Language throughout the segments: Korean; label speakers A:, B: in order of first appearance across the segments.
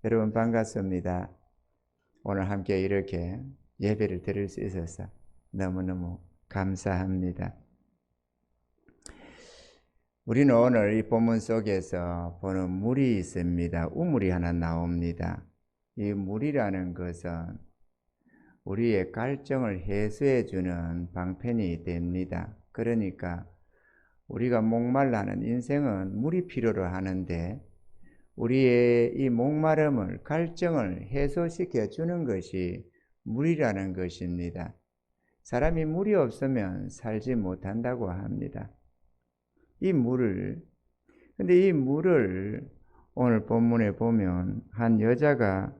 A: 여러분 반갑습니다. 오늘 함께 이렇게 예배를 드릴 수 있어서 너무너무 감사합니다. 우리는 오늘 이 본문 속에서 보는 물이 있습니다. 우물이 하나 나옵니다. 이 물이라는 것은 우리의 갈증을 해소해 주는 방편이 됩니다. 그러니까 우리가 목말라 하는 인생은 물이 필요로 하는데 우리의 이 목마름을, 갈증을 해소시켜 주는 것이 물이라는 것입니다. 사람이 물이 없으면 살지 못한다고 합니다. 근데 이 물을 오늘 본문에 보면 한 여자가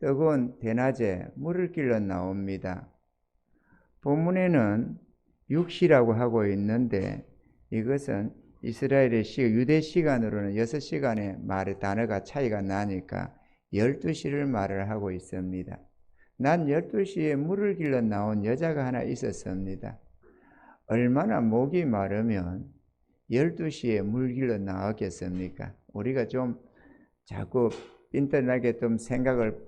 A: 뜨거운 대낮에 물을 길러 나옵니다. 본문에는 6시라고 하고 있는데 이것은 이스라엘의 유대 시간으로는 6시간의 단어가 차이가 나니까 12시를 말을 하고 있습니다. 난 12시에 물을 길러 나온 여자가 하나 있었습니다. 얼마나 목이 마르면 12시에 물 길러 나왔겠습니까? 우리가 좀 자꾸 인터넷에 좀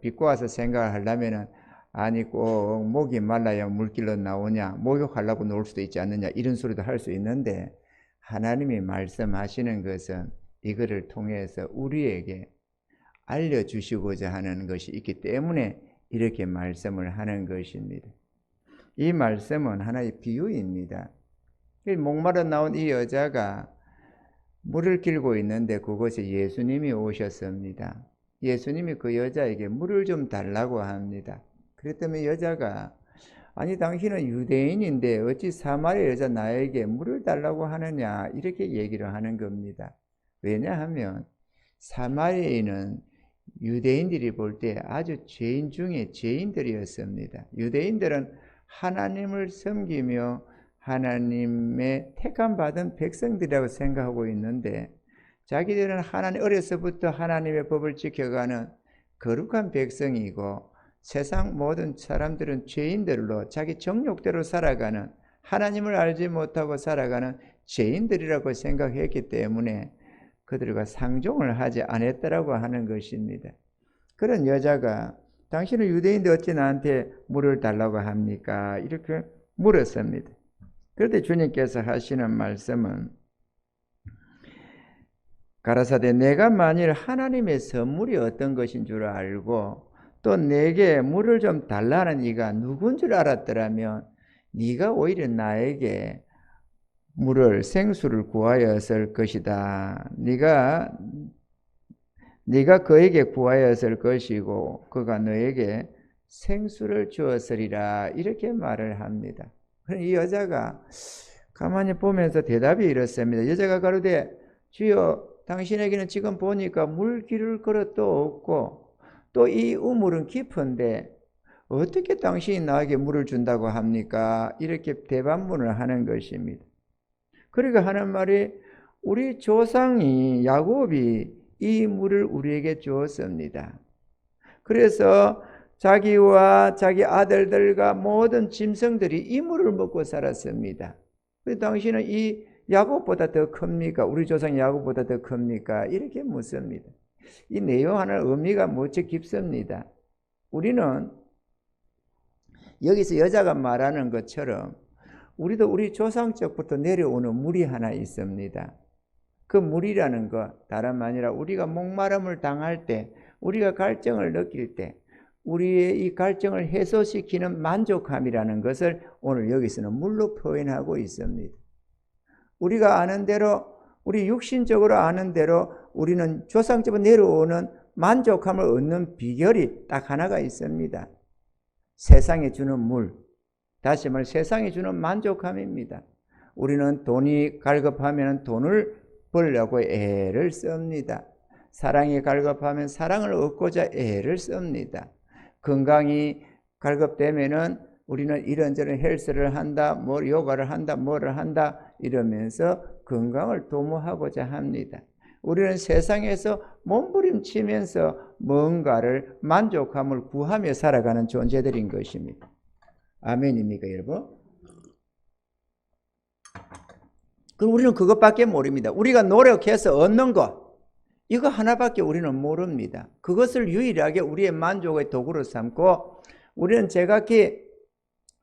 A: 비꼬아서 생각을 하려면은 아니 꼭 목이 말라야 물 길러 나오냐, 목욕하려고 놓을 수도 있지 않느냐 이런 소리도 할 수 있는데 하나님이 말씀하시는 것은 이거를 통해서 우리에게 알려주시고자 하는 것이 있기 때문에 이렇게 말씀을 하는 것입니다. 이 말씀은 하나의 비유입니다. 목마르 나온 이 여자가 물을 길고 있는데 그곳에 예수님이 오셨습니다. 예수님이 그 여자에게 물을 좀 달라고 합니다. 그랬더니 여자가 아니 당신은 유대인인데 어찌 사마리아 여자 나에게 물을 달라고 하느냐 이렇게 얘기를 하는 겁니다. 왜냐하면 사마리아인은 유대인들이 볼 때 아주 죄인 중에 죄인들이었습니다. 유대인들은 하나님을 섬기며 하나님의 택함 받은 백성들이라고 생각하고 있는데 자기들은 어려서부터 하나님의 법을 지켜가는 거룩한 백성이고 세상 모든 사람들은 죄인들로 자기 정욕대로 살아가는 하나님을 알지 못하고 살아가는 죄인들이라고 생각했기 때문에 그들과 상종을 하지 않았다라고 하는 것입니다. 그런 여자가 당신은 유대인데 어찌 나한테 물을 달라고 합니까? 이렇게 물었습니다. 그런데 주님께서 하시는 말씀은 가라사대 내가 만일 하나님의 선물이 어떤 것인 줄 알고 또 내게 물을 좀 달라는 이가 누군 줄 알았더라면 네가 오히려 나에게 생수를 구하였을 것이다. 네가 그에게 구하였을 것이고 그가 너에게 생수를 주었으리라 이렇게 말을 합니다. 이 여자가 가만히 보면서 대답이 이렇습니다. 여자가 가로되 주여 당신에게는 지금 보니까 물 기를 그릇도 없고 또 이 우물은 깊은데 어떻게 당신이 나에게 물을 준다고 합니까? 이렇게 대반문을 하는 것입니다. 그러니까 하는 말이 우리 조상이 야곱이 이 물을 우리에게 주었습니다. 그래서 자기와 자기 아들들과 모든 짐승들이 이 물을 먹고 살았습니다. 당신은 이 야곱보다 더 큽니까? 우리 조상 야곱보다 더 큽니까? 이렇게 묻습니다. 이 내용 하나의 의미가 무척 깊습니다. 우리는 여기서 여자가 말하는 것처럼 우리도 우리 조상 쪽부터 내려오는 물이 하나 있습니다. 그 물이라는 것 다름 아니라 우리가 목마름을 당할 때 우리가 갈증을 느낄 때 우리의 이 갈증을 해소시키는 만족함이라는 것을 오늘 여기서는 물로 표현하고 있습니다. 우리가 아는 대로 우리 육신적으로 아는 대로 우리는 조상적으로 내려오는 만족함을 얻는 비결이 딱 하나가 있습니다. 세상에 주는 물, 다시 말해 세상에 주는 만족함입니다. 우리는 돈이 갈급하면 돈을 벌려고 애를 씁니다. 사랑이 갈급하면 사랑을 얻고자 애를 씁니다. 건강이 갈급되면은 우리는 이런저런 헬스를 한다, 요가를 한다, 뭐를 한다 이러면서 건강을 도모하고자 합니다. 우리는 세상에서 몸부림치면서 뭔가를 만족함을 구하며 살아가는 존재들인 것입니다. 아멘입니까, 여러분? 그럼 우리는 그것밖에 모릅니다. 우리가 노력해서 얻는 것, 이거 하나밖에 우리는 모릅니다. 그것을 유일하게 우리의 만족의 도구로 삼고 우리는 제각기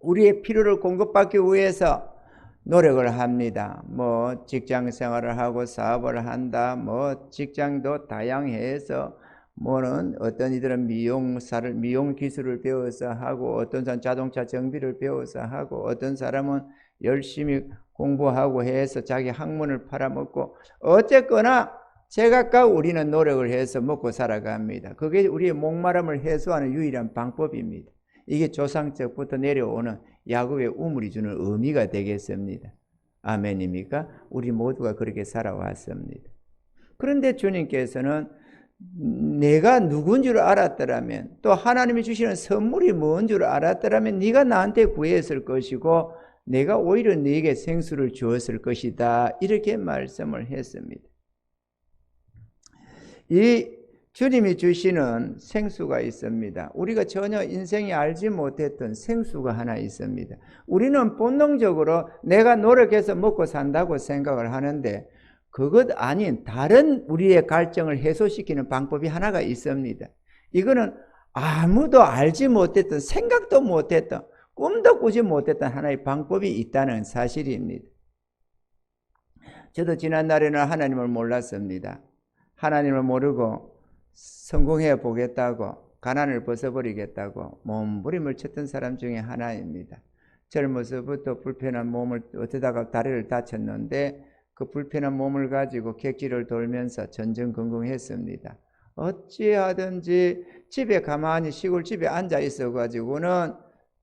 A: 우리의 필요를 공급받기 위해서 노력을 합니다. 뭐 직장 생활을 하고 사업을 한다. 뭐 직장도 다양해서 뭐는 어떤 이들은 미용 기술을 배워서 하고 어떤 사람은 자동차 정비를 배워서 하고 어떤 사람은 열심히 공부하고 해서 자기 학문을 팔아먹고 어쨌거나 제각각 우리는 노력을 해서 먹고 살아갑니다. 그게 우리의 목마름을 해소하는 유일한 방법입니다. 이게 조상적부터 내려오는 야곱의 우물이 주는 의미가 되겠습니다. 아멘입니까? 우리 모두가 그렇게 살아왔습니다. 그런데 주님께서는 내가 누군 줄 알았더라면 또 하나님이 주시는 선물이 뭔 줄 알았더라면 네가 나한테 구했을 것이고 내가 오히려 네게 생수를 주었을 것이다. 이렇게 말씀을 했습니다. 이 주님이 주시는 생수가 있습니다. 우리가 전혀 인생이 알지 못했던 생수가 하나 있습니다. 우리는 본능적으로 내가 노력해서 먹고 산다고 생각을 하는데 그것 아닌 다른 우리의 갈증을 해소시키는 방법이 하나가 있습니다. 이거는 아무도 알지 못했던, 생각도 못했던, 꿈도 꾸지 못했던 하나의 방법이 있다는 사실입니다. 저도 지난날에는 하나님을 몰랐습니다. 하나님을 모르고 성공해 보겠다고 가난을 벗어버리겠다고 몸부림을 쳤던 사람 중에 하나입니다. 젊어서부터 불편한 몸을 어쩌다가 다리를 다쳤는데 그 불편한 몸을 가지고 객지를 돌면서 전전긍긍했습니다. 어찌하든지 집에 가만히 시골집에 앉아 있어 가지고는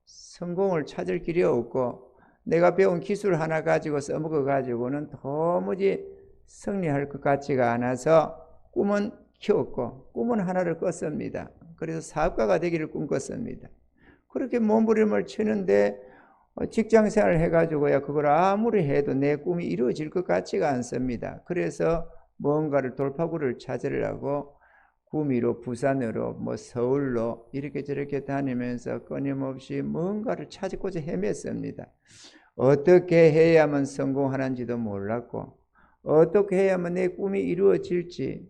A: 성공을 찾을 길이 없고 내가 배운 기술 하나 가지고 써먹어 가지고는 도무지 승리할 것 같지가 않아서 꿈은 키웠고 꿈은 하나를 꿨습니다. 그래서 사업가가 되기를 꿈꿨습니다. 그렇게 몸부림을 치는데 직장 생활을 해가지고야 그걸 아무리 해도 내 꿈이 이루어질 것 같지가 않습니다. 그래서 뭔가를 돌파구를 찾으려고 구미로 부산으로 뭐 서울로 이렇게 저렇게 다니면서 끊임없이 뭔가를 찾고자 헤맸습니다. 어떻게 해야만 성공하는지도 몰랐고 어떻게 해야만 내 꿈이 이루어질지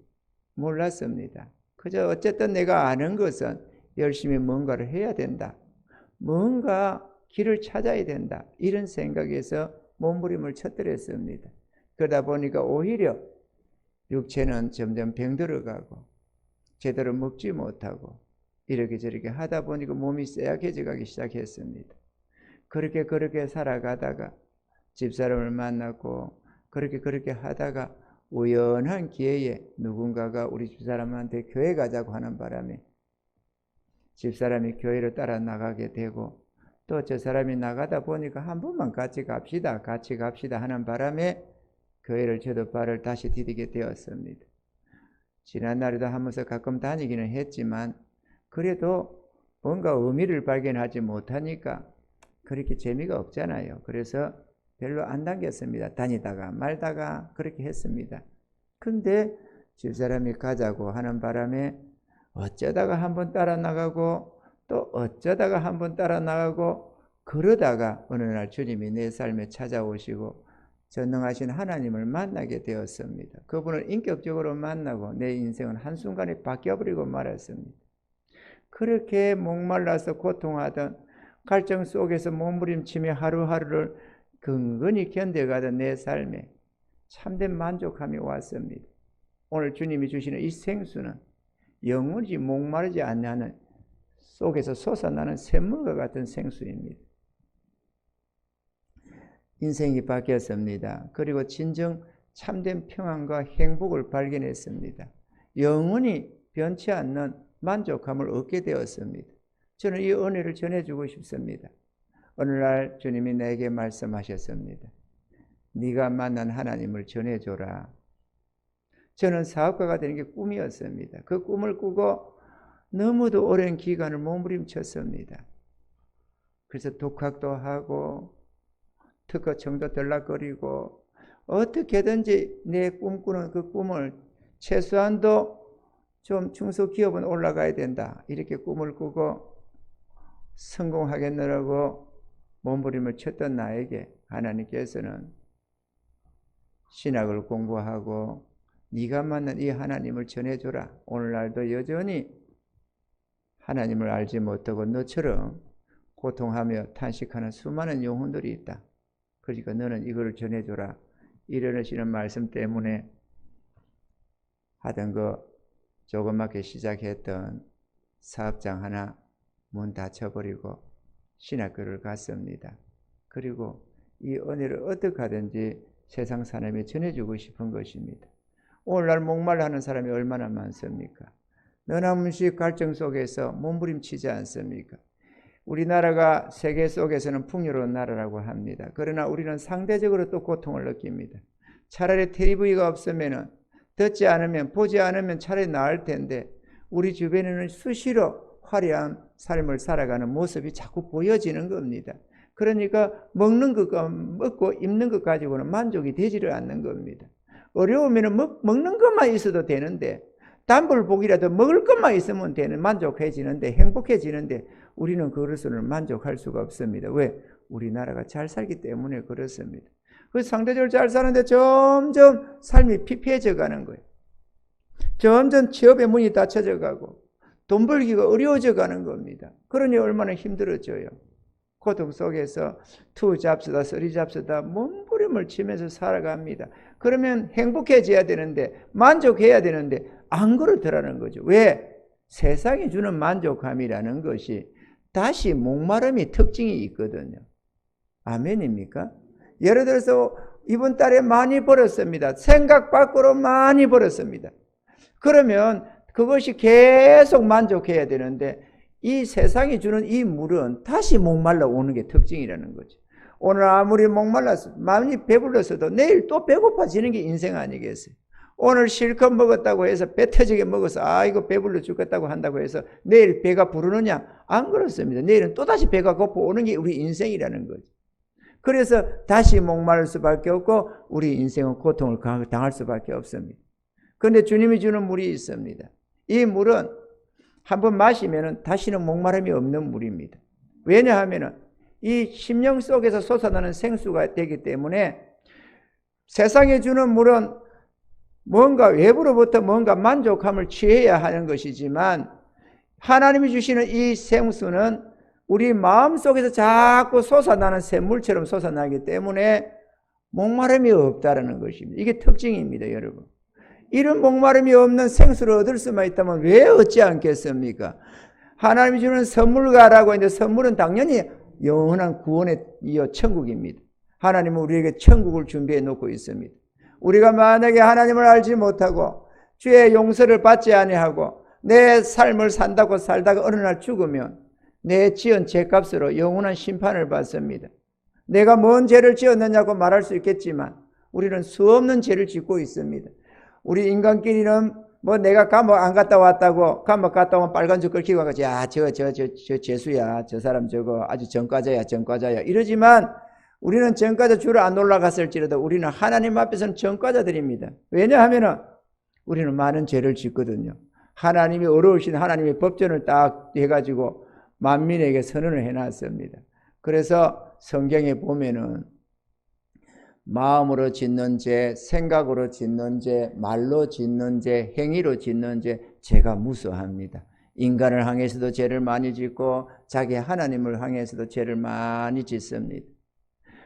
A: 몰랐습니다. 그저 어쨌든 내가 아는 것은 열심히 뭔가를 해야 된다. 뭔가 길을 찾아야 된다. 이런 생각에서 몸부림을 쳤더랬습니다. 그러다 보니까 오히려 육체는 점점 병들어가고 제대로 먹지 못하고 이렇게 저렇게 하다 보니까 몸이 쇠약해져 가기 시작했습니다. 그렇게 살아가다가 집사람을 만났고 그렇게 하다가 우연한 기회에 누군가가 우리 집사람한테 교회 가자고 하는 바람에 집사람이 교회를 따라 나가게 되고 또 저 사람이 나가다 보니까 한 번만 같이 갑시다 하는 바람에 교회를 저도 발을 다시 디디게 되었습니다. 지난날에도 하면서 가끔 다니기는 했지만 그래도 뭔가 의미를 발견하지 못하니까 그렇게 재미가 없잖아요. 그래서 별로 안 당겼습니다. 다니다가 말다가 그렇게 했습니다. 근데 집사람이 가자고 하는 바람에 어쩌다가 한번 따라 나가고 또 어쩌다가 한번 따라 나가고 그러다가 어느 날 주님이 내 삶에 찾아오시고 전능하신 하나님을 만나게 되었습니다. 그분을 인격적으로 만나고 내 인생은 한순간에 바뀌어버리고 말았습니다. 그렇게 목말라서 고통하던 갈증 속에서 몸부림치며 하루하루를 근근히 견뎌가던 내 삶에 참된 만족함이 왔습니다. 오늘 주님이 주시는 이 생수는 영원히 목마르지 않는 속에서 솟아나는 샘물과 같은 생수입니다. 인생이 바뀌었습니다. 그리고 진정 참된 평안과 행복을 발견했습니다. 영원히 변치 않는 만족감을 얻게 되었습니다. 저는 이 은혜를 전해주고 싶습니다. 어느 날 주님이 내게 말씀하셨습니다. 네가 만난 하나님을 전해줘라. 저는 사업가가 되는 게 꿈이었습니다. 그 꿈을 꾸고 너무도 오랜 기간을 몸부림쳤습니다. 그래서 독학도 하고 특허청도 들락거리고 어떻게든지 내 꿈꾸는 그 꿈을 최소한도 좀 중소기업은 올라가야 된다. 이렇게 꿈을 꾸고 성공하겠느라고 몸부림을 쳤던 나에게 하나님께서는 신학을 공부하고 네가 만난 이 하나님을 전해줘라. 오늘날도 여전히 하나님을 알지 못하고 너처럼 고통하며 탄식하는 수많은 영혼들이 있다. 그러니까 너는 이걸 전해줘라. 이러시는 말씀 때문에 하던 거 조그맣게 시작했던 사업장 하나 문 닫혀버리고 신학교를 갔습니다. 그리고 이 은혜를 어떻게 하든지 세상 사람에 전해주고 싶은 것입니다. 오늘날 목말라하는 사람이 얼마나 많습니까? 너나문식 갈증 속에서 몸부림치지 않습니까? 우리나라가 세계 속에서는 풍요로운 나라라고 합니다. 그러나 우리는 상대적으로 또 고통을 느낍니다. 차라리 TV가 없으면, 듣지 않으면, 보지 않으면 차라리 나을 텐데 우리 주변에는 수시로 화려한 삶을 살아가는 모습이 자꾸 보여지는 겁니다. 그러니까 먹는 것, 먹고 입는 것 가지고는 만족이 되지를 않는 겁니다. 어려우면 먹는 것만 있어도 되는데, 단불복이라도 먹을 것만 있으면 되는, 만족해지는데, 행복해지는데 우리는 그것으로 만족할 수가 없습니다. 왜? 우리나라가 잘 살기 때문에 그렇습니다. 그 상대적으로 잘 사는데 점점 삶이 피폐해져 가는 거예요. 점점 취업의 문이 닫혀져 가고 돈 벌기가 어려워져 가는 겁니다. 그러니 얼마나 힘들어져요. 고통 속에서 투 잡수다 쓰리 잡수다 몸부림을 치면서 살아갑니다. 그러면 행복해져야 되는데, 만족해야 되는데 안 그렇더라는 거죠. 왜? 세상이 주는 만족감이라는 것이 다시 목마름이 특징이 있거든요. 아멘입니까? 예를 들어서 이번 달에 많이 벌었습니다. 생각 밖으로 많이 벌었습니다. 그러면 그것이 계속 만족해야 되는데 이 세상이 주는 이 물은 다시 목말라 오는 게 특징이라는 거죠. 오늘 아무리 목말라서 많이 배불렀어도 내일 또 배고파지는 게 인생 아니겠어요? 오늘 실컷 먹었다고 해서 배 터지게 먹어서 이거 배불러 죽겠다고 한다고 해서 내일 배가 부르느냐? 안 그렇습니다. 내일은 또다시 배가 고파 오는 게 우리 인생이라는 거죠. 그래서 다시 목마를 수밖에 없고 우리 인생은 고통을 당할 수밖에 없습니다. 그런데 주님이 주는 물이 있습니다. 이 물은 한번 마시면 다시는 목마름이 없는 물입니다. 왜냐하면 이 심령 속에서 솟아나는 생수가 되기 때문에 세상에 주는 물은 뭔가 외부로부터 뭔가 만족감을 취해야 하는 것이지만 하나님이 주시는 이 생수는 우리 마음속에서 자꾸 솟아나는 샘물처럼 솟아나기 때문에 목마름이 없다는 것입니다. 이게 특징입니다, 여러분. 이런 목마름이 없는 생수를 얻을 수만 있다면 왜 얻지 않겠습니까? 하나님이 주는 선물가라고 하는데 선물은 당연히 영원한 구원의 천국입니다. 하나님은 우리에게 천국을 준비해 놓고 있습니다. 우리가 만약에 하나님을 알지 못하고 주의 용서를 받지 아니하고 내 삶을 산다고 살다가 어느 날 죽으면 내 지은 죄값으로 영원한 심판을 받습니다. 내가 뭔 죄를 지었느냐고 말할 수 있겠지만 우리는 수없는 죄를 짓고 있습니다. 우리 인간끼리는 뭐 내가 감옥 안 갔다 왔다고 감옥 갔다 오면 빨간 줄 긁히고 가지 저 죄수야, 저 사람 저거 아주 전과자야 이러지만 우리는 전과자 줄을 안 올라갔을지라도 우리는 하나님 앞에서는 전과자들입니다. 왜냐하면 우리는 많은 죄를 짓거든요. 하나님이 어려우신 하나님의 법전을 딱 해가지고 만민에게 선언을 해놨습니다. 그래서 성경에 보면은 마음으로 짓는 죄, 생각으로 짓는 죄, 말로 짓는 죄, 행위로 짓는 죄, 죄가 무수합니다. 인간을 향해서도 죄를 많이 짓고 자기 하나님을 향해서도 죄를 많이 짓습니다.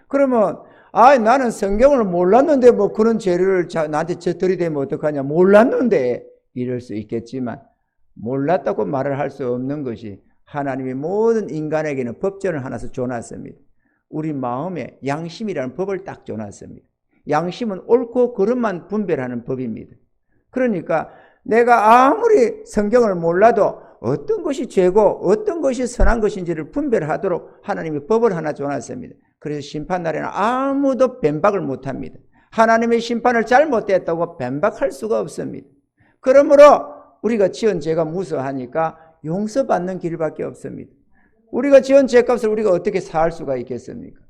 A: 그러면 나는 성경을 몰랐는데 뭐 그런 죄를 나한테 들이대면 어떡하냐, 몰랐는데 이럴 수 있겠지만 몰랐다고 말을 할 수 없는 것이 하나님이 모든 인간에게는 법전을 하나씩 줘놨습니다. 우리 마음에 양심이라는 법을 딱 줘놨습니다. 양심은 옳고 그름만 분별하는 법입니다. 그러니까 내가 아무리 성경을 몰라도 어떤 것이 죄고 어떤 것이 선한 것인지를 분별하도록 하나님이 법을 하나 줘놨습니다. 그래서 심판날에는 아무도 변박을 못합니다. 하나님의 심판을 잘못했다고 변박할 수가 없습니다. 그러므로 우리가 지은 죄가 무수하니까 용서받는 길밖에 없습니다. 우리가 지은 죄값을 우리가 어떻게 살 수가 있겠습니까?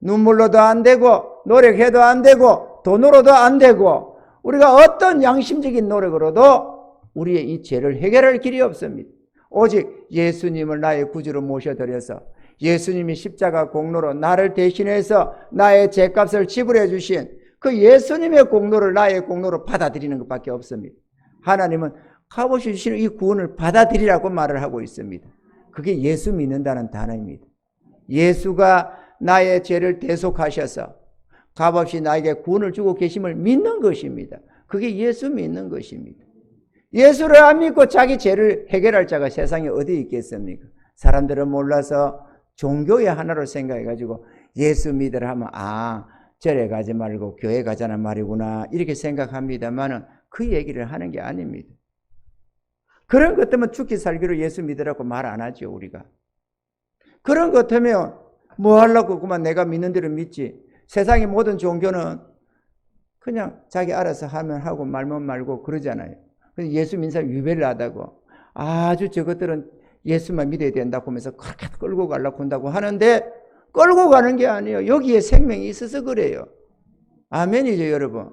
A: 눈물로도 안 되고 노력해도 안 되고 돈으로도 안 되고 우리가 어떤 양심적인 노력으로도 우리의 이 죄를 해결할 길이 없습니다. 오직 예수님을 나의 구주로 모셔드려서 예수님이 십자가 공로로 나를 대신해서 나의 죄값을 지불해 주신 그 예수님의 공로를 나의 공로로 받아들이는 것밖에 없습니다. 하나님은 값없이 주시는 이 구원을 받아들이라고 말을 하고 있습니다. 그게 예수 믿는다는 단어입니다. 예수가 나의 죄를 대속하셔서 값없이 나에게 구원을 주고 계심을 믿는 것입니다. 그게 예수 믿는 것입니다. 예수를 안 믿고 자기 죄를 해결할 자가 세상에 어디 있겠습니까? 사람들은 몰라서 종교의 하나로 생각해가지고 예수 믿으라 하면 절에 가지 말고 교회 가자는 말이구나 이렇게 생각합니다만 그 얘기를 하는 게 아닙니다. 그런 것 때문에 죽기 살기로 예수 믿으라고 말 안 하죠, 우리가. 그런 것 같으면 뭐 하려고 그만 내가 믿는 대로 믿지. 세상의 모든 종교는 그냥 자기 알아서 하면 하고 말면 말고 그러잖아요. 예수 믿는 사람 유별나다고 아주 저것들은 예수만 믿어야 된다고 하면서 그렇게 끌고 가려고 한다고 하는데 끌고 가는 게 아니에요. 여기에 생명이 있어서 그래요. 아멘이죠, 여러분.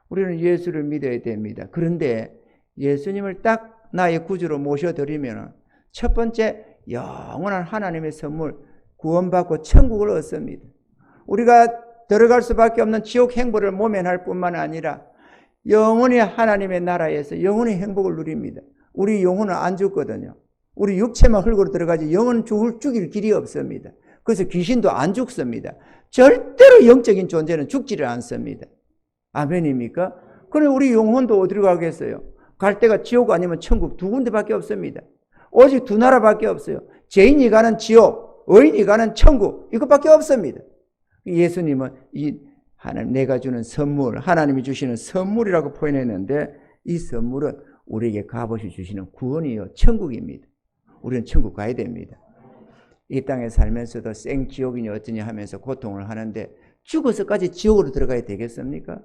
A: 우리는 예수를 믿어야 됩니다. 그런데 예수님을 딱 나의 구주로 모셔드리면 첫 번째 영원한 하나님의 선물 구원받고 천국을 얻습니다. 우리가 들어갈 수밖에 없는 지옥 행보를 모면할 뿐만 아니라 영원히 하나님의 나라에서 영원히 행복을 누립니다. 우리 영혼은 안 죽거든요. 우리 육체만 흙으로 들어가지 영혼은 죽일 길이 없습니다. 그래서 귀신도 안 죽습니다. 절대로 영적인 존재는 죽지를 않습니다. 아멘입니까? 그럼 우리 영혼도 어디로 가겠어요? 갈 데가 지옥 아니면 천국 두 군데밖에 없습니다. 오직 두 나라밖에 없어요. 죄인이 가는 지옥, 의인이 가는 천국 이것밖에 없습니다. 예수님은 이 하나님 내가 주는 선물, 하나님이 주시는 선물이라고 표현했는데 이 선물은 우리에게 값없이 주시는 구원이요 천국입니다. 우리는 천국 가야 됩니다. 이 땅에 살면서도 생지옥이니 어쩌냐 하면서 고통을 하는데 죽어서까지 지옥으로 들어가야 되겠습니까?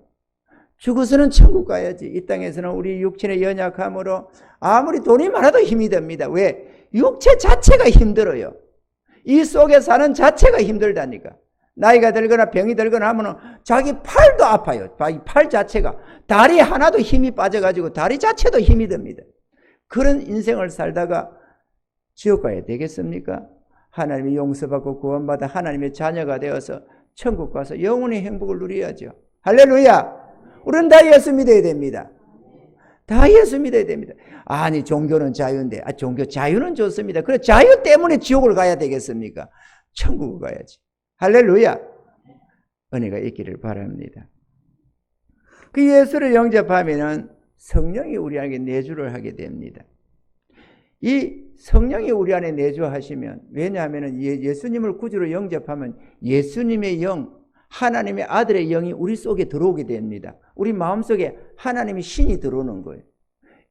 A: 죽어서는 천국 가야지. 이 땅에서는 우리 육신의 연약함으로 아무리 돈이 많아도 힘이 듭니다. 왜? 육체 자체가 힘들어요. 이 속에 사는 자체가 힘들다니까. 나이가 들거나 병이 들거나 하면 자기 팔도 아파요. 자기 팔 자체가. 다리 하나도 힘이 빠져가지고 다리 자체도 힘이 듭니다. 그런 인생을 살다가 지옥 가야 되겠습니까? 하나님의 용서받고 구원받아 하나님의 자녀가 되어서 천국 가서 영원히 행복을 누려야죠. 할렐루야! 우리는 다 예수 믿어야 됩니다. 다 예수 믿어야 됩니다. 아니 종교는 자유인데 종교 자유는 좋습니다. 그래 자유 때문에 지옥을 가야 되겠습니까? 천국을 가야지. 할렐루야. 은혜가 있기를 바랍니다. 그 예수를 영접하면은 성령이 우리 안에 내주를 하게 됩니다. 이 성령이 우리 안에 내주하시면 왜냐하면 예수님을 구주로 영접하면 예수님의 영, 하나님의 아들의 영이 우리 속에 들어오게 됩니다. 우리 마음속에 하나님의 신이 들어오는 거예요.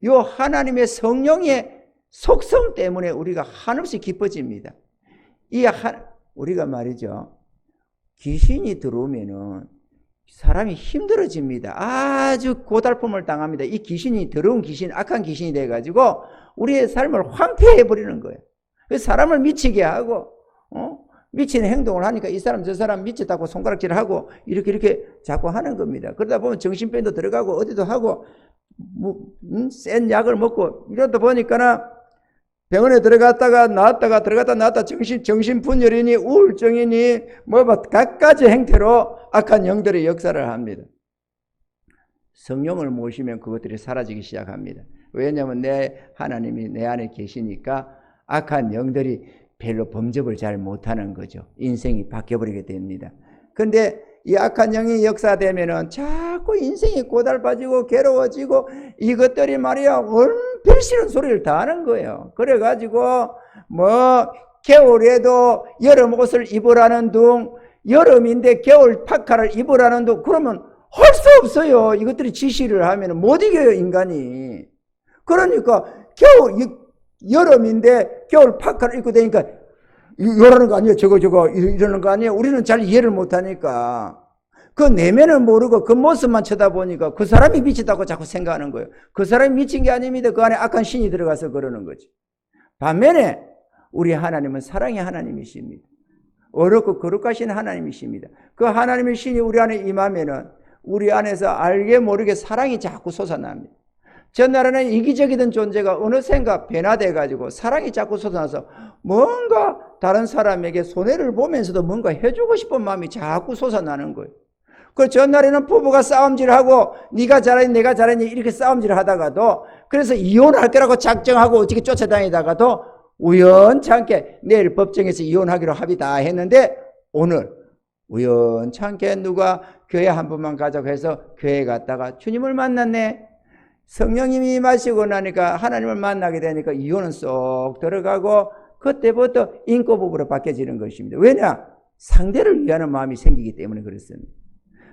A: 이 하나님의 성령의 속성 때문에 우리가 한없이 기뻐집니다. 우리가 말이죠. 귀신이 들어오면은 사람이 힘들어집니다. 아주 고달픔을 당합니다. 이 귀신이 더러운 귀신, 악한 귀신이 돼가지고 우리의 삶을 황폐해버리는 거예요. 사람을 미치게 하고, 미치는 행동을 하니까 이 사람 저 사람 미쳤다고 손가락질을 하고 이렇게 자꾸 하는 겁니다. 그러다 보면 정신병도 들어가고 어디도 하고 센 약을 먹고 이러다 보니까 병원에 들어갔다가 나왔다가 들어갔다 나왔다 정신분열이니 우울증이니 각가지 행태로 악한 영들의 역사를 합니다. 성령을 모시면 그것들이 사라지기 시작합니다. 왜냐하면 하나님이 내 안에 계시니까 악한 영들이 별로 범접을 잘 못하는 거죠. 인생이 바뀌어버리게 됩니다. 그런데 이 악한 영이 역사되면은 자꾸 인생이 고달파지고 괴로워지고 이것들이 말이야 별 싫은 소리를 다 하는 거예요. 그래가지고 겨울에도 여름 옷을 입으라는 둥, 여름인데 겨울 파카를 입으라는 둥, 그러면 할 수 없어요. 이것들이 지시를 하면 못 이겨요, 인간이. 그러니까 여름인데 겨울 파카를 입고 되니까 이러는 거 아니에요? 저거 이러는 거 아니에요? 우리는 잘 이해를 못하니까 그 내면을 모르고 그 모습만 쳐다보니까 그 사람이 미치다고 자꾸 생각하는 거예요. 그 사람이 미친 게 아닙니다. 그 안에 악한 신이 들어가서 그러는 거지. 반면에 우리 하나님은 사랑의 하나님이십니다. 어렵고 거룩하신 하나님이십니다. 그 하나님의 신이 우리 안에 임하면은 우리 안에서 알게 모르게 사랑이 자꾸 솟아납니다. 전날에는 이기적이던 존재가 어느샌가 변화돼가지고 사랑이 자꾸 솟아나서 뭔가 다른 사람에게 손해를 보면서도 뭔가 해주고 싶은 마음이 자꾸 솟아나는 거예요. 그 전날에는 부부가 싸움질하고 네가 잘하니 내가 잘하니 이렇게 싸움질 하다가도 그래서 이혼할 거라고 작정하고 어떻게 쫓아다니다가도 우연찮게 내일 법정에서 이혼하기로 합의 다 했는데 오늘 우연찮게 누가 교회 한 번만 가자고 해서 교회 갔다가 주님을 만났네. 성령님이 임하시고 나니까 하나님을 만나게 되니까 이혼은 쏙 들어가고 그때부터 인꼬부부로 바뀌어지는 것입니다. 왜냐? 상대를 위하는 마음이 생기기 때문에 그렇습니다.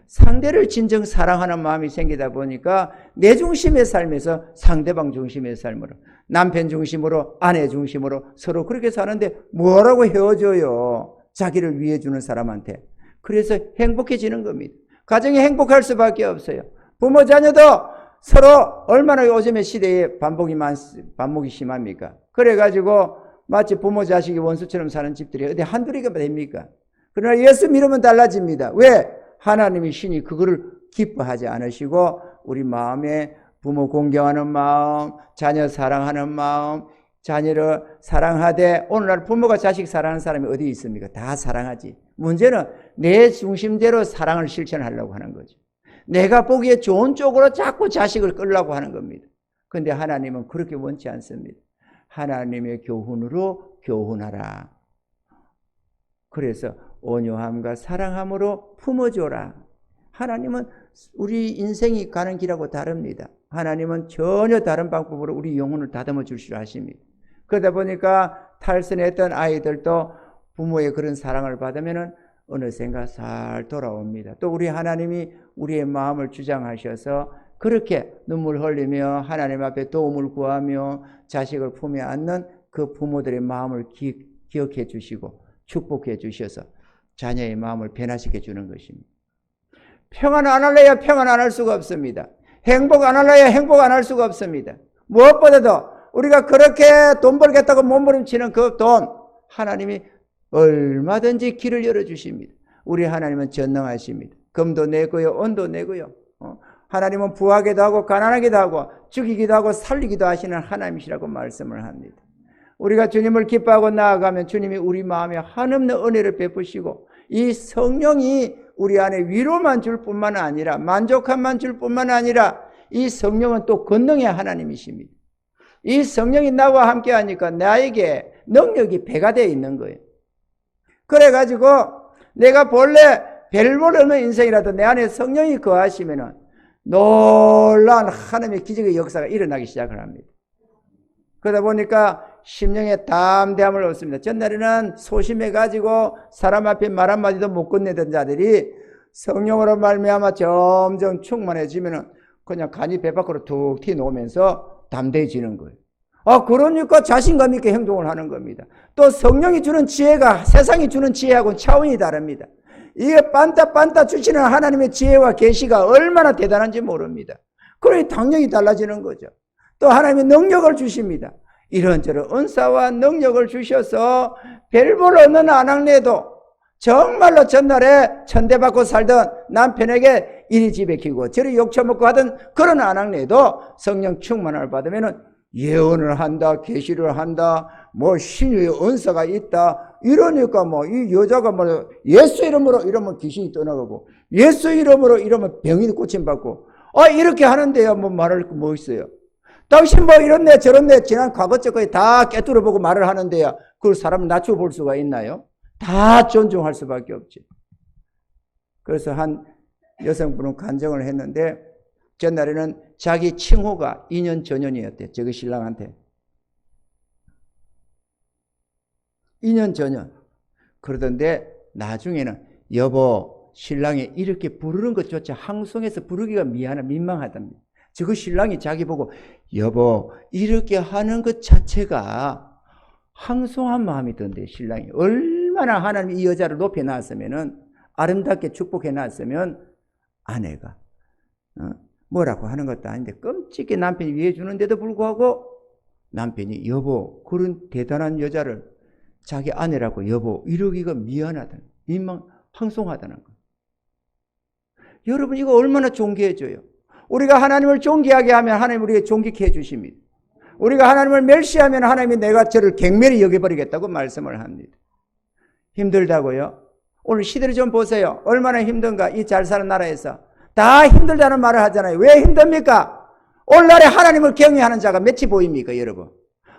A: 상대를 진정 사랑하는 마음이 생기다 보니까 내 중심의 삶에서 상대방 중심의 삶으로, 남편 중심으로, 아내 중심으로 서로 그렇게 사는데 뭐라고 헤어져요? 자기를 위해 주는 사람한테. 그래서 행복해지는 겁니다. 가정이 행복할 수밖에 없어요. 부모 자녀도 서로 얼마나 요즘의 시대에 반목이 심합니까? 그래가지고 마치 부모 자식이 원수처럼 사는 집들이 어디 한두 개가 됩니까? 그러나 예수 믿으면 달라집니다. 왜? 하나님이 신이 그거를 기뻐하지 않으시고 우리 마음에 부모 공경하는 마음, 자녀 사랑하는 마음, 자녀를 사랑하되 오늘날 부모가 자식 사랑하는 사람이 어디 있습니까? 다 사랑하지. 문제는 내 중심대로 사랑을 실천하려고 하는 거죠. 내가 보기에 좋은 쪽으로 자꾸 자식을 끌려고 하는 겁니다. 그런데 하나님은 그렇게 원치 않습니다. 하나님의 교훈으로 교훈하라. 그래서 온유함과 사랑함으로 품어줘라. 하나님은 우리 인생이 가는 길하고 다릅니다. 하나님은 전혀 다른 방법으로 우리 영혼을 다듬어 주시려 하십니다. 그러다 보니까 탈선했던 아이들도 부모의 그런 사랑을 받으면 어느샌가 잘 돌아옵니다. 또 우리 하나님이 우리의 마음을 주장하셔서 그렇게 눈물 흘리며 하나님 앞에 도움을 구하며 자식을 품에 안는 그 부모들의 마음을 기억해 주시고 축복해 주셔서 자녀의 마음을 변화시켜 주는 것입니다. 평안 안 할래야 평안 안 할 수가 없습니다. 행복 안 할래야 행복 안 할 수가 없습니다. 무엇보다도 우리가 그렇게 돈 벌겠다고 몸부림치는 그 돈 하나님이 얼마든지 길을 열어주십니다. 우리 하나님은 전능하십니다. 금도 내고요, 은도 내고요. 하나님은 부하기도 하고 가난하기도 하고 죽이기도 하고 살리기도 하시는 하나님이시라고 말씀을 합니다. 우리가 주님을 기뻐하고 나아가면 주님이 우리 마음에 한없는 은혜를 베푸시고 이 성령이 우리 안에 위로만 줄 뿐만 아니라 만족함만 줄 뿐만 아니라 이 성령은 또 권능의 하나님이십니다. 이 성령이 나와 함께 하니까 나에게 능력이 배가 되어 있는 거예요. 그래가지고 내가 본래 별볼 없는 인생이라도 내 안에 성령이 거하시면은 놀라운 하나님의 기적의 역사가 일어나기 시작을 합니다. 그러다 보니까 심령에 담대함을 얻습니다. 전날에는 소심해가지고 사람 앞에 말 한마디도 못 건네던 자들이 성령으로 말미암아 점점 충만해지면은 그냥 간이 배 밖으로 툭 튀어나오면서 담대해지는 거예요. 그러니까 자신감 있게 행동을 하는 겁니다. 또 성령이 주는 지혜가 세상이 주는 지혜하고는 차원이 다릅니다. 이게 빤따 주시는 하나님의 지혜와 계시가 얼마나 대단한지 모릅니다. 그러니 당연히 달라지는 거죠. 또 하나님의 능력을 주십니다. 이런저런 은사와 능력을 주셔서 별볼 없는 아낙네도 정말로 전날에 천대받고 살던 남편에게 이리 집에 키고 저리 욕처먹고 하던 그런 아낙네도 성령 충만을 받으면 예언을 한다, 계시를 한다, 뭐 신유의 은사가 있다. 이러니까 뭐 이 여자가 뭐 예수 이름으로 이러면 귀신이 떠나가고 예수 이름으로 이러면 병이 고침받고 이렇게 하는데야 뭐 말할 거 뭐 있어요. 당신 뭐 이렇네 저렇네 지난 과거적거에 다 깨뚫어보고 말을 하는데야 그걸 사람을 낮춰볼 수가 있나요? 다 존중할 수밖에 없지. 그래서 한 여성분은 간증을 했는데 전날에는 자기 칭호가 2년 전년이었대. 저기 신랑한테 2년 전년. 그러던데 나중에는 여보 신랑이 이렇게 부르는 것조차 항송해서 부르기가 민망하답니다. 저거 신랑이 자기 보고 여보 이렇게 하는 것 자체가 항송한 마음이 든대. 신랑이 얼마나 하나님이 이 여자를 높여 놨으면은 아름답게 축복해 놨으면 아내가 뭐라고 하는 것도 아닌데 끔찍히 남편이 위해 주는데도 불구하고 남편이 여보 그런 대단한 여자를 자기 아내라고 여보 이러기가 미안하다는 항송하다는 거예요. 여러분 이거 얼마나 존귀해져요. 우리가 하나님을 존귀하게 하면 하나님 우리에게 존귀케 해주십니다. 우리가 하나님을 멸시하면 하나님이 내가 저를 경멸히 여겨버리겠다고 말씀을 합니다. 힘들다고요? 오늘 시대를 좀 보세요. 얼마나 힘든가. 이 잘 사는 나라에서 다 힘들다는 말을 하잖아요. 왜 힘듭니까? 오늘날에 하나님을 경외하는 자가 몇이 보입니까, 여러분?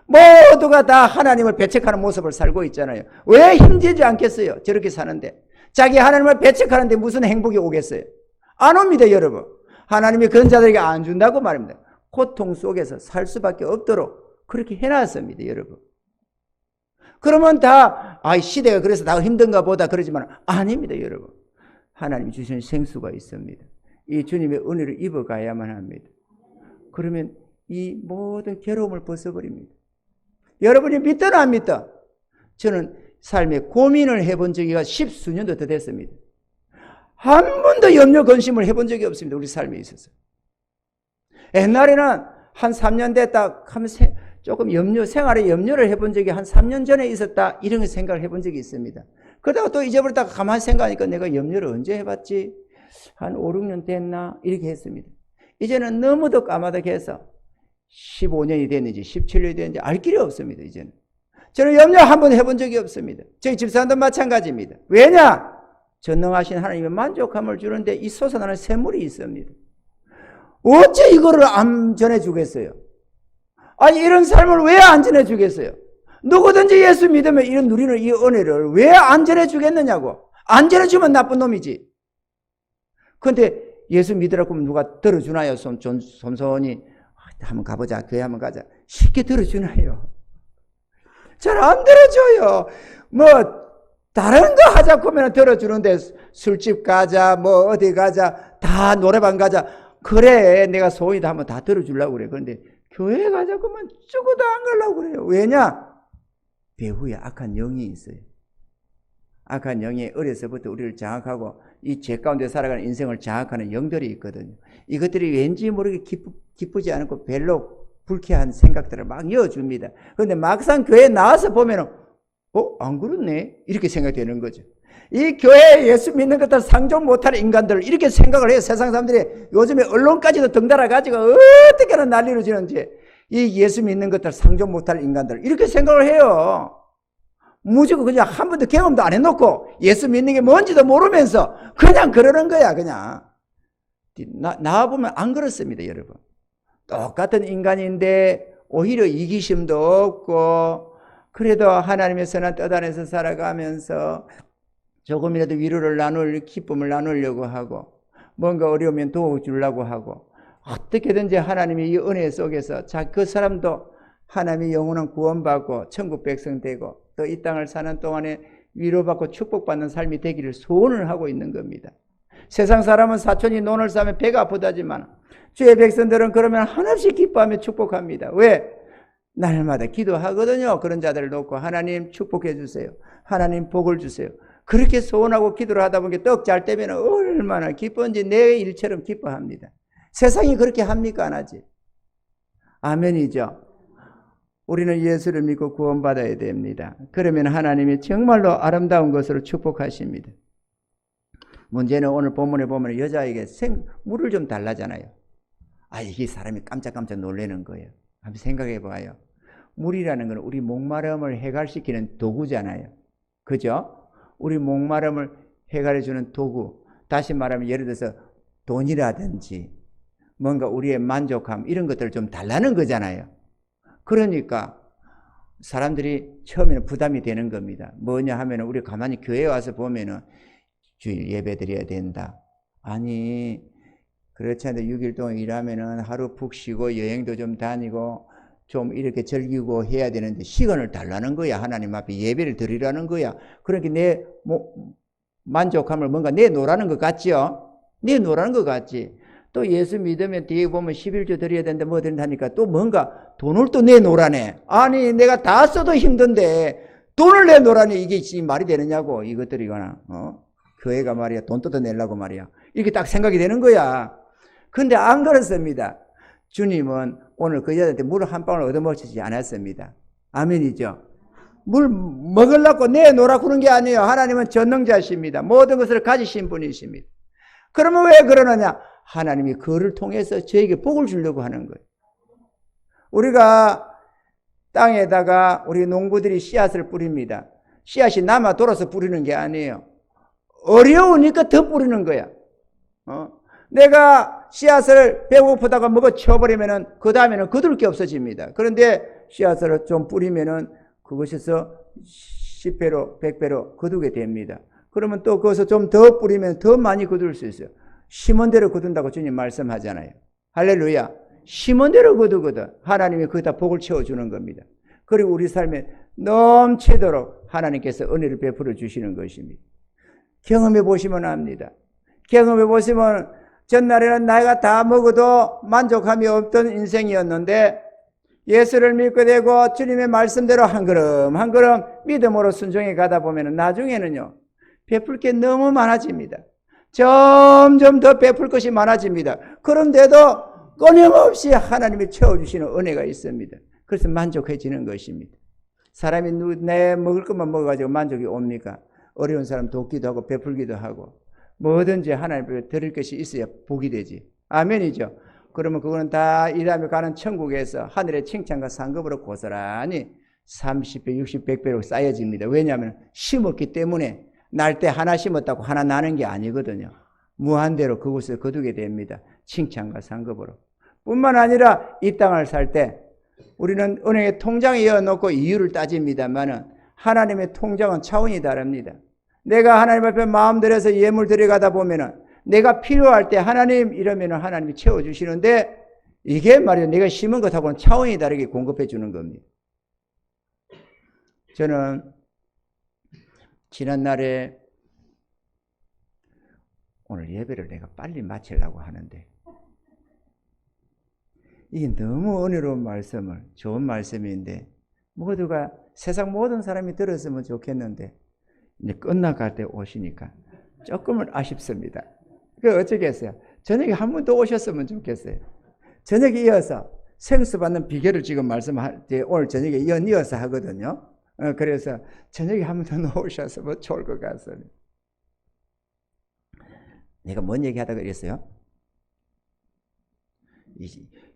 A: 모두가 다 하나님을 배척하는 모습을 살고 있잖아요. 왜 힘들지 않겠어요? 저렇게 사는데. 자기 하나님을 배척하는데 무슨 행복이 오겠어요? 안 옵니다, 여러분. 하나님이 그런 자들에게 안 준다고 말입니다. 고통 속에서 살 수밖에 없도록 그렇게 해놨습니다, 여러분. 그러면 다, 시대가 그래서 다 힘든가 보다 그러지만 아닙니다, 여러분. 하나님이 주신 생수가 있습니다. 이 주님의 은혜를 입어가야만 합니다. 그러면 이 모든 괴로움을 벗어버립니다. 여러분이 믿더라 안 믿다? 저는 삶에 고민을 해본 적이 10수년도 더 됐습니다. 한 번도 염려 근심을 해본 적이 없습니다. 우리 삶에 있어서. 옛날에는 한 3년 됐다 하면 조금 생활에 염려를 해본 적이 한 3년 전에 있었다 이런 생각을 해본 적이 있습니다. 그러다가 또 잊어버렸다가 가만히 생각하니까 내가 염려를 언제 해봤지? 한 5, 6년 됐나? 이렇게 했습니다. 이제는 너무도 까마득해 해서 15년이 됐는지 17년이 됐는지 알 길이 없습니다. 이제는. 저는 염려 한 번 해본 적이 없습니다. 저희 집사람도 마찬가지입니다. 왜냐? 전능하신 하나님의 만족함을 주는데 이 솟아나는 샘물이 있습니다. 어째 이거를 안 전해주겠어요? 이런 삶을 왜 안 전해주겠어요? 누구든지 예수 믿으면 이런 누리는 이 은혜를 왜 안 전해주겠느냐고. 안 전해주면 나쁜 놈이지. 그런데 예수 믿으라고 하면 누가 들어주나요? 손손이 한번 가보자. 교회 한번 가자. 쉽게 들어주나요? 잘 안 들어줘요. 다른 거 하자고 하면 들어주는데 술집 가자, 어디 가자, 다 노래방 가자. 그래, 내가 소원이 다 하면 다 들어주려고 그래. 그런데 교회 가자고 하면 죽어도 안 가려고 그래요. 왜냐? 배후에 악한 영이 있어요. 악한 영이 어려서부터 우리를 장악하고 이 죄 가운데 살아가는 인생을 장악하는 영들이 있거든요. 이것들이 왠지 모르게 기쁘지 않고 별로 불쾌한 생각들을 막 이어줍니다. 그런데 막상 교회에 나와서 보면은 안 그렇네? 이렇게 생각되는 거죠. 이 교회에 예수 믿는 것들 상종 못하는 인간들 이렇게 생각을 해요. 세상 사람들이 요즘에 언론까지도 덩달아가지고 어떻게나 난리를 지는지 이 예수 믿는 것들 상종 못할 인간들 이렇게 생각을 해요. 무조건 그냥 한 번도 경험도 안 해놓고 예수 믿는 게 뭔지도 모르면서 그냥 그러는 거야. 그냥 나와보면 안 그렇습니다, 여러분. 똑같은 인간인데 오히려 이기심도 없고 그래도 하나님의 선한 뜻 안에서 살아가면서 조금이라도 위로를 나눌 기쁨을 나누려고 하고 뭔가 어려우면 도와주려고 하고 어떻게든지 하나님의 이 은혜 속에서 그 사람도 하나님의 영원한 구원받고 천국 백성 되고 또 이 땅을 사는 동안에 위로받고 축복받는 삶이 되기를 소원을 하고 있는 겁니다. 세상 사람은 사촌이 논을 싸면 배가 아프다지만 주의 백성들은 그러면 한없이 기뻐하며 축복합니다. 왜? 날마다 기도하거든요. 그런 자들을 놓고 하나님 축복해 주세요. 하나님 복을 주세요. 그렇게 소원하고 기도를 하다 보니까 떡 잘 때면 얼마나 기쁜지 내 일처럼 기뻐합니다. 세상이 그렇게 합니까? 안 하지? 아멘이죠. 우리는 예수를 믿고 구원받아야 됩니다. 그러면 하나님이 정말로 아름다운 것으로 축복하십니다. 문제는 오늘 본문에 보면 여자에게 물을 좀 달라잖아요. 이게 사람이 깜짝깜짝 놀라는 거예요. 한번 생각해 봐요. 물이라는 건 우리 목마름을 해결시키는 도구잖아요. 그죠? 우리 목마름을 해결해주는 도구. 다시 말하면 예를 들어서 돈이라든지 뭔가 우리의 만족함 이런 것들을 좀 달라는 거잖아요. 그러니까 사람들이 처음에는 부담이 되는 겁니다. 뭐냐 하면 우리 가만히 교회에 와서 보면은 주일 예배 드려야 된다. 아니 그렇지 않아도 6일 동안 일하면은 하루 푹 쉬고 여행도 좀 다니고 좀 이렇게 즐기고 해야 되는데 시간을 달라는 거야. 하나님 앞에 예배를 드리라는 거야. 그러니까 내 만족함을 뭔가 내놓으라는 것 같지요? 내놓으라는 것 같지? 또 예수 믿으면 뒤에 보면 11조 드려야 된다 뭐 된다니까 또 뭔가 돈을 또 내놓으라네. 아니 내가 다 써도 힘든데 돈을 내놓으라니 이게 말이 되느냐고 이것들이거나 교회가 말이야 돈 뜯어내려고 말이야 이렇게 딱 생각이 되는 거야. 근데 안 그렇습니다. 주님은 오늘 그 여자한테 물 한 방울 얻어먹히지 않았습니다. 아멘이죠. 물 먹으려고 내놓으라고 그런 게 아니에요. 하나님은 전능자십니다. 모든 것을 가지신 분이십니다. 그러면 왜 그러느냐? 하나님이 그를 통해서 저에게 복을 주려고 하는 거예요. 우리가 땅에다가 우리 농부들이 씨앗을 뿌립니다. 씨앗이 남아 돌아서 뿌리는 게 아니에요. 어려우니까 더 뿌리는 거야. 내가 씨앗을 배고프다가 먹어 쳐버리면은 그 다음에는 거둘 게 없어집니다. 그런데 씨앗을 좀 뿌리면은 그것에서 10배로 100배로 거두게 됩니다. 그러면 또 거기서 좀 더 뿌리면 더 많이 거둘 수 있어요. 심은 대로 거둔다고 주님 말씀하잖아요. 할렐루야. 심은 대로 거두거든. 하나님이 거기다 복을 채워주는 겁니다. 그리고 우리 삶에 넘치도록 하나님께서 은혜를 베풀어 주시는 것입니다. 경험해 보시면 압니다. 경험해 보시면 전날에는 나이가 다 먹어도 만족함이 없던 인생이었는데 예수를 믿게 되고 주님의 말씀대로 한 걸음 한 걸음 믿음으로 순종해 가다 보면 나중에는요 베풀 게 너무 많아집니다. 점점 더 베풀 것이 많아집니다. 그런데도 끊임없이 하나님이 채워주시는 은혜가 있습니다. 그래서 만족해지는 것입니다. 사람이 내 먹을 것만 먹어가지고 만족이 옵니까? 어려운 사람 돕기도 하고 베풀기도 하고 뭐든지 하나님께 드릴 것이 있어야 복이 되지. 아멘이죠. 그러면 그거는 다 이 다음에 가는 천국에서 하늘의 칭찬과 상급으로 고스란히 30배, 60, 100배로 쌓여집니다. 왜냐하면 심었기 때문에 날 때 하나 심었다고 하나 나는 게 아니거든요. 무한대로 그곳을 거두게 됩니다. 칭찬과 상급으로. 뿐만 아니라 이 땅을 살 때 우리는 은행에 통장에 이어놓고 이유를 따집니다만은 하나님의 통장은 차원이 다릅니다. 내가 하나님 앞에 마음 들여서 예물 드려가다 보면은 내가 필요할 때 하나님 이러면은 하나님이 채워주시는데 이게 말이야 내가 심은 것하고는 차원이 다르게 공급해 주는 겁니다. 저는 지난날에 오늘 예배를 내가 빨리 마치려고 하는데 이게 너무 은혜로운 말씀을 좋은 말씀인데 모두가 세상 모든 사람이 들었으면 좋겠는데 이제 끝나갈 때 오시니까 조금은 아쉽습니다. 그 어쩌겠어요? 저녁에 한 번 더 오셨으면 좋겠어요. 저녁에 이어서 생수 받는 비결을 지금 말씀할 때 오늘 저녁에 이어서 하거든요. 그래서 저녁에 한 번 더 오셨으면 좋을 것 같습니다. 내가 뭔 얘기하다가 그랬어요?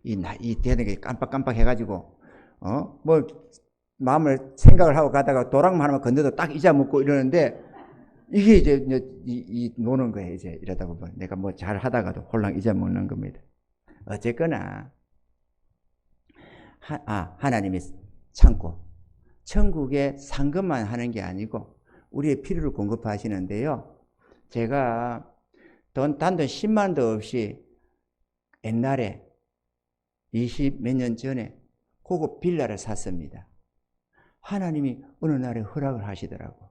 A: 이 대단하게 깜빡깜빡 해가지고 뭐 마음을 생각을 하고 가다가 도랑만 하나만 건너도 딱 잊어먹고 이러는데 이게 이제 이 노는 거예요. 이제 이러다 보면 내가 뭐 잘 하다가도 홀랑 잊어먹는 겁니다. 어쨌거나 하나님이 참고 천국에 상급만 하는 게 아니고 우리의 필요를 공급하시는데요. 제가 단돈 10만도 없이 옛날에 20 몇 년 전에 고급 빌라를 샀습니다. 하나님이 어느 날에 허락을 하시더라고.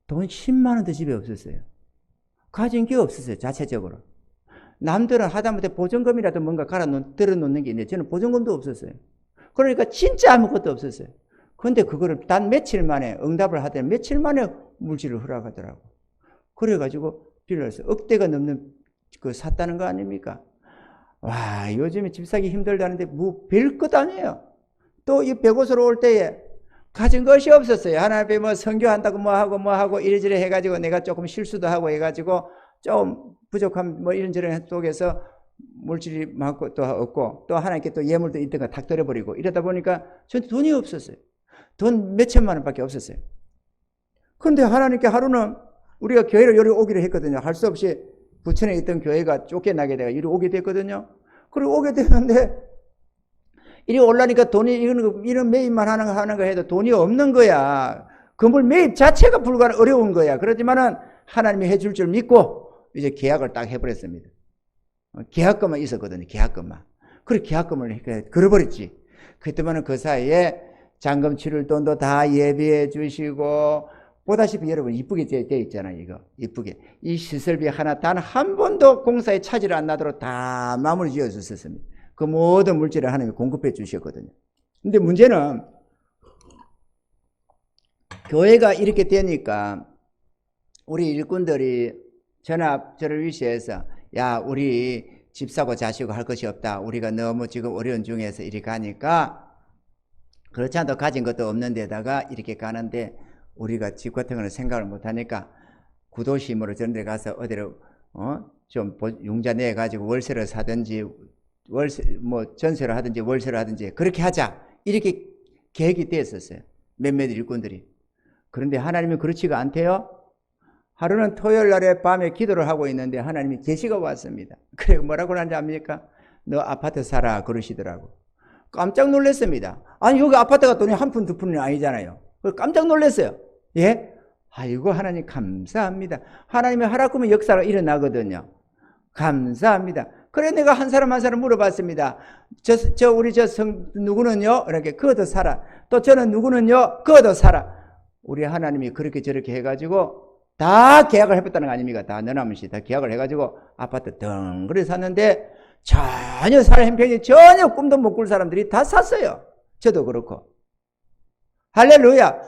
A: 돈 10만 원도 집에 없었어요. 가진 게 없었어요. 자체적으로. 남들은 하다못해 보증금이라도 뭔가 들어놓는 게 있는데 저는 보증금도 없었어요. 그러니까 진짜 아무것도 없었어요. 그런데 그거를 단 며칠 만에 응답을 하더니 며칠 만에 물질을 허락하더라고. 그래가지고 빌라를 억대가 넘는 그 샀다는 거 아닙니까? 와, 요즘에 집 사기 힘들다는데 뭐 별것 아니에요. 또 이 백옷으로 올 때에 가진 것이 없었어요. 하나님 앞에 뭐 선교한다고 뭐 하고 이래저래 해가지고 내가 조금 실수도 하고 해가지고 좀 부족함 뭐 이런저런 속에서 물질이 많고 또 없고 또 하나님께 또 예물도 있던 거 탁 들어버리고 이러다 보니까 저한테 돈이 없었어요. 돈 몇천만 원밖에 없었어요. 그런데 하나님께 하루는 우리가 교회를 여기 오기로 했거든요. 할 수 없이 부천에 있던 교회가 쫓겨나게 돼가 이리 오게 됐거든요. 그리고 오게 됐는데 이리 올라니까 돈이 이런 매입만 하는 거 해도 돈이 없는 거야. 건물 매입 자체가 어려운 거야. 그렇지만은 하나님이 해줄 줄 믿고 이제 계약을 딱 해버렸습니다. 계약금만 있었거든요. 계약금만. 그래 계약금을 걸어버렸지. 그때만은 그 사이에 잔금 치를 돈도 다 예비해 주시고 보다시피 여러분 이쁘게 되어 있잖아요. 이거 이쁘게 이 시설비 하나 단 한 번도 공사에 차질 안 나도록 다 마무리 지어 주셨습니다. 그 모든 물질을 하나님이 공급해 주셨거든요. 근데 문제는 교회가 이렇게 되니까 우리 일꾼들이 저를 위시해서 야 우리 집 사고 자시고 할 것이 없다. 우리가 너무 지금 어려운 중에서 이렇게 가니까 그렇지 않아도 가진 것도 없는 데다가 이렇게 가는데 우리가 집 같은 거는 생각을 못하니까 구도심으로 저런 데 가서 어디로 좀 융자 내가지고 월세를 사든지 뭐 전세를 하든지 월세를 하든지 그렇게 하자 이렇게 계획이 되었었어요. 몇몇 일꾼들이. 그런데 하나님은 그렇지가 않대요. 하루는 토요일 날에 밤에 기도를 하고 있는데 하나님이 계시가 왔습니다. 그래 뭐라고 하는지 압니까? 너 아파트 사라 그러시더라고. 깜짝 놀랐습니다. 아니 여기 아파트가 돈이 한 푼 두 푼이 아니잖아요. 깜짝 놀랐어요. 예? 아이고 하나님 감사합니다. 하나님의 하라꾸면 역사가 일어나거든요. 감사합니다. 그래 내가 한 사람 한 사람 물어봤습니다. 우리 누구는요? 이렇게 그거도 사라. 또 저는 누구는요? 그거도 사라. 우리 하나님이 그렇게 저렇게 해가지고 다 계약을 해봤다는 거 아닙니까? 다 너나무시 다 계약을 해가지고 아파트 덩그리 샀는데 전혀 살 형편이 전혀 꿈도 못 꿀 사람들이 다 샀어요. 저도 그렇고. 할렐루야.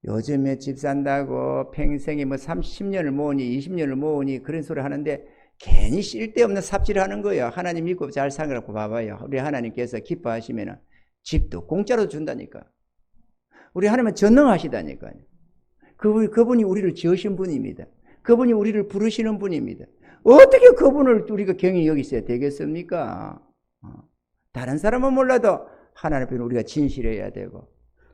A: 요즘에 집 산다고 평생에 뭐 30년을 모으니 20년을 모으니 그런 소리 하는데 괜히 쓸데없는 삽질을 하는 거예요. 하나님 믿고 잘 살라고 봐봐요. 우리 하나님께서 기뻐하시면 집도 공짜로 준다니까. 우리 하나님은 전능하시다니까요. 그분이 우리를 지으신 분입니다. 그분이 우리를 부르시는 분입니다. 어떻게 그분을 우리가 경히 여기셔야 되겠습니까? 다른 사람은 몰라도 하나님 앞에 우리가 진실해야 되고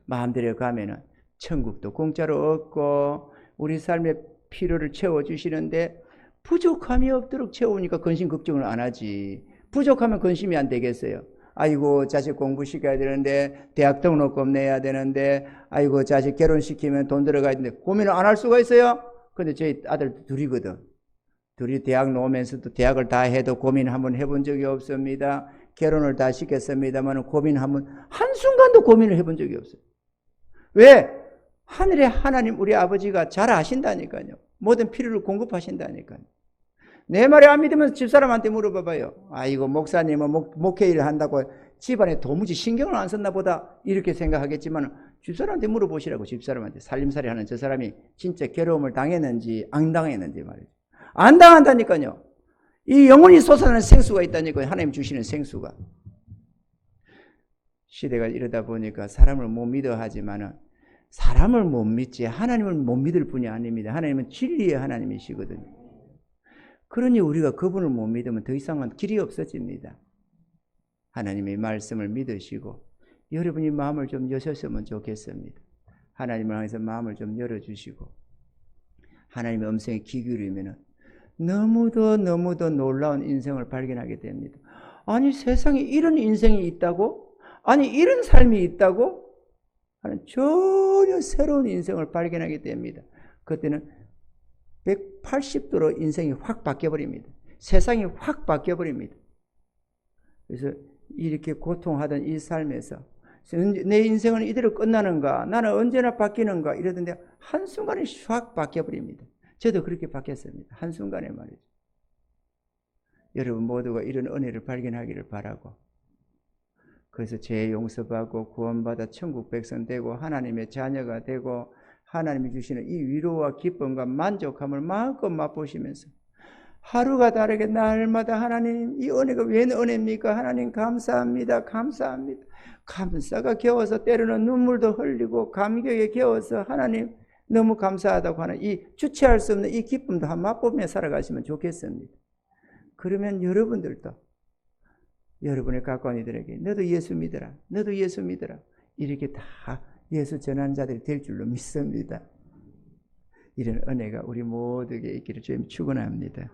A: 마음대로 가면은 천국도 공짜로 얻고 우리 삶의 필요를 채워주시는데 부족함이 없도록 채우니까 근심 걱정을 안 하지. 부족하면 근심이 안 되겠어요. 아이고 자식 공부시켜야 되는데 대학 등록금 내야 되는데 아이고 자식 결혼시키면 돈 들어가야 되는데 고민을 안 할 수가 있어요? 근데 저희 아들 둘이거든. 둘이 대학 나오면서도 대학을 다 해도 고민 한번 해본 적이 없습니다. 결혼을 다 시켰습니다만 고민 한순간도 고민을 해본 적이 없어요. 왜? 하늘의 하나님 우리 아버지가 잘 아신다니까요. 모든 필요를 공급하신다니까요. 내 말이 안 믿으면 집사람한테 물어봐봐요. 아이고 목사님은 목회 일을 한다고 집안에 도무지 신경을 안 썼나 보다 이렇게 생각하겠지만 집사람한테 물어보시라고. 집사람한테 살림살이 하는 저 사람이 진짜 괴로움을 당했는지 안 당했는지 말이죠. 안 당한다니까요. 이 영혼이 솟아나는 생수가 있다니까요. 하나님 주시는 생수가. 시대가 이러다 보니까 사람을 못 믿어 하지만은 사람을 못 믿지 하나님을 못 믿을 분이 아닙니다. 하나님은 진리의 하나님이시거든요. 그러니 우리가 그분을 못 믿으면 더 이상은 길이 없어집니다. 하나님의 말씀을 믿으시고 여러분이 마음을 좀 여셨으면 좋겠습니다. 하나님을 향해서 마음을 좀 열어주시고 하나님의 음성에 귀 기울이면 너무도 놀라운 인생을 발견하게 됩니다. 아니 세상에 이런 인생이 있다고? 아니 이런 삶이 있다고? 하는 전혀 새로운 인생을 발견하게 됩니다. 그때는 180도로 인생이 확 바뀌어버립니다. 세상이 확 바뀌어버립니다. 그래서 이렇게 고통하던 이 삶에서 내 인생은 이대로 끝나는가? 나는 언제나 바뀌는가? 이러던데 한순간에 확 바뀌어버립니다. 저도 그렇게 바뀌었습니다. 한순간에 말이죠. 여러분 모두가 이런 은혜를 발견하기를 바라고 그래서 죄 용서받고 구원받아 천국 백성 되고 하나님의 자녀가 되고 하나님이 주시는 이 위로와 기쁨과 만족함을 마음껏 맛보시면서 하루가 다르게 날마다 하나님 이 은혜가 웬 은혜입니까? 하나님 감사합니다. 감사합니다. 감사가 겨워서 때로는 눈물도 흘리고 감격에 겨워서 하나님 너무 감사하다고 하는 이 주체할 수 없는 이 기쁨도 한 맛보며 살아가시면 좋겠습니다. 그러면 여러분들도 여러분의 가까운 이들에게 너도 예수 믿어라. 너도 예수 믿어라. 이렇게 다 예수 전하는 자들이 될 줄로 믿습니다. 이런 은혜가 우리 모두에게 있기를 주님 축원합니다.